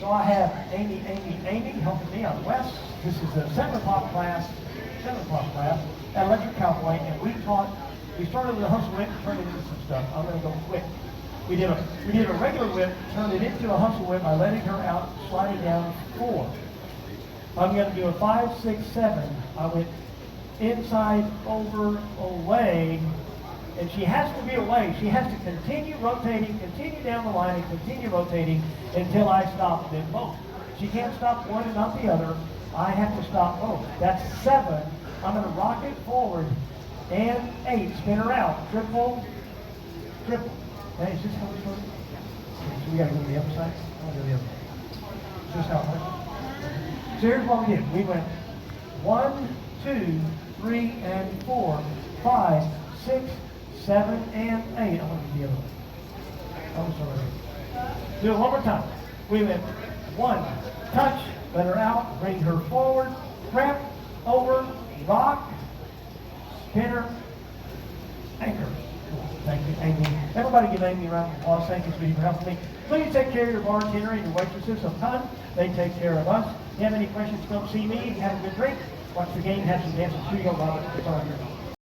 So I have Amy helping me on Wes. This is the 7 o'clock class at Electric Cowboy, and we started with a hustle whip and turned it into some stuff. I'm going to go quick. We did a regular whip, turned it into a hustle whip by letting her out, sliding down 4. I'm going to do a 5, 6, 7. I went inside, over, away, and she has to be away. She has to continue rotating, continue down the line, and continue rotating until I stop them both. She can't stop one and not the other. I have to stop both. That's 7. I'm going to rock it forward, and 8. Spin her out. Triple, triple. Hey, is this how we start? Okay, so we got to go to the other side? I want to go to the other side. Is this how it works? So here's what we did. We went 1, 2, 3, and 4, 5, 6, 7, and 8. I want to do the other way. I'm sorry. Do it one more time. We went 1, touch, let her out, bring her forward, wrap, over, rock, spinner, anchor. Thank you, Amy. Everybody give Amy a round of applause. Thank you, sweetie, for helping me. Please take care of your bartender and your waitresses sometimes. They take care of us. If you have any questions, come see me. Have a good drink. Watch the game. Have some dancing. Here you go, Robert. It's all yours.